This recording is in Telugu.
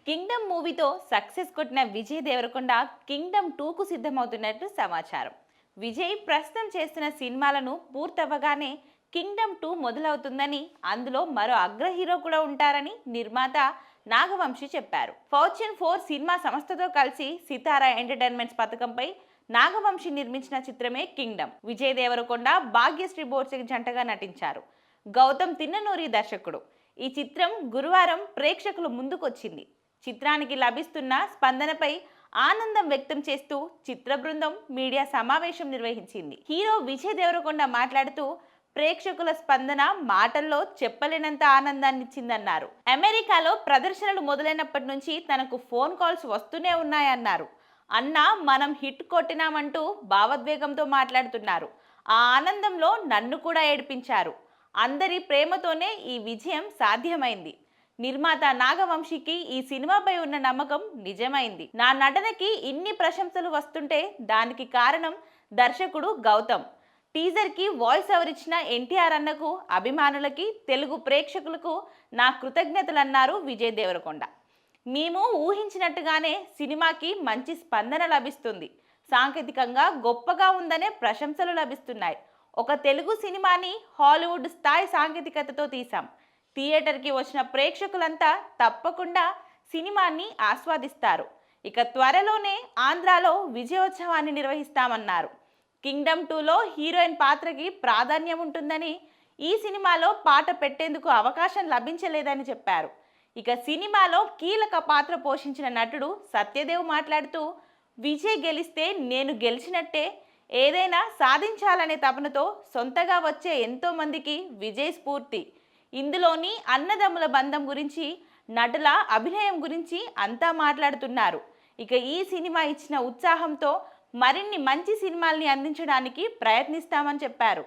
కింగ్డమ్ మూవీతో సక్సెస్ కొట్టిన విజయ్ దేవరకొండ కింగ్డమ్ 2కు సిద్ధమవుతున్నట్టు సమాచారం. విజయ్ ప్రస్తుతం చేస్తున్న సినిమాలను పూర్తవ్వగానే కింగ్డమ్ 2 మొదలవుతుందని, అందులో మరో అగ్ర హీరో కూడా ఉంటారని నిర్మాత నాగవంశి చెప్పారు. ఫార్చ్యూన్ 4 సినిమా సంస్థతో కలిసి సితారా ఎంటర్టైన్మెంట్స్ పథకంపై నాగవంశి నిర్మించిన చిత్రమే కింగ్డమ్. విజయ్ దేవరకొండ, భాగ్యశ్రీ బోర్సెకి జంటగా నటించారు. గౌతమ్ తిన్ననూరి దర్శకుడు. ఈ చిత్రం గురువారం ప్రేక్షకుల ముందుకొచ్చింది. చిత్రానికి లభిస్తున్న స్పందనపై ఆనందం వ్యక్తం చేస్తూ చిత్ర బృందం మీడియా సమావేశం నిర్వహించింది. హీరో విజయ్ దేవరకొండ మాట్లాడుతూ, ప్రేక్షకుల స్పందన మాటల్లో చెప్పలేనంత ఆనందాన్నిచ్చిందన్నారు. అమెరికాలో ప్రదర్శనలు మొదలైనప్పటి నుంచి తనకు ఫోన్ కాల్స్ వస్తూనే ఉన్నాయన్నారు. అన్నా, మనం హిట్ కొట్టినామంటూ భావోద్వేగంతో మాట్లాడుతున్నారు. ఆ ఆనందంలో నన్ను కూడా ఏడిపించారు. అందరి ప్రేమతోనే ఈ విజయం సాధ్యమైంది. నిర్మాత నాగవంశికి ఈ సినిమాపై ఉన్న నమ్మకం నిజమైంది. నా నటనకి ఇన్ని ప్రశంసలు వస్తుంటే దానికి కారణం దర్శకుడు గౌతమ్. టీజర్కి వాయిస్ ఓవర్ ఇచ్చిన ఎన్టీఆర్ అన్నకు, అభిమానులకి, తెలుగు ప్రేక్షకులకు నా కృతజ్ఞతలన్నారు విజయ్ దేవరకొండ. మేము ఊహించినట్టుగానే సినిమాకి మంచి స్పందన లభిస్తుంది. సాంకేతికంగా గొప్పగా ఉందనే ప్రశంసలు లభిస్తున్నాయి. ఒక తెలుగు సినిమాని హాలీవుడ్ స్థాయి సాంకేతికతతో తీశాం. థియేటర్కి వచ్చిన ప్రేక్షకులంతా తప్పకుండా సినిమాని ఆస్వాదిస్తారు. ఇక త్వరలోనే ఆంధ్రాలో విజయోత్సవాన్ని నిర్వహిస్తామన్నారు. కింగ్డమ్ 2లో హీరోయిన్ పాత్రకి ప్రాధాన్యం ఉంటుందని, ఈ సినిమాలో పాట పెట్టేందుకు అవకాశం లభించలేదని చెప్పారు. ఇక సినిమాలో కీలక పాత్ర పోషించిన నటుడు సత్యదేవ్ మాట్లాడుతూ, విజయ్ గెలిస్తే నేను గెలిచినట్టే, ఏదైనా సాధించాలనే తపనతో సొంతగా వచ్చే ఎంతో మందికి విజయ్ స్ఫూర్తి. ఇందులోని అన్నదమ్ముల బంధం గురించి, నటుల అభినయం గురించి అంతా మాట్లాడుతున్నారు. ఇక ఈ సినిమా ఇచ్చిన ఉత్సాహంతో మరిన్ని మంచి సినిమాల్ని అందించడానికి ప్రయత్నిస్తామని చెప్పారు.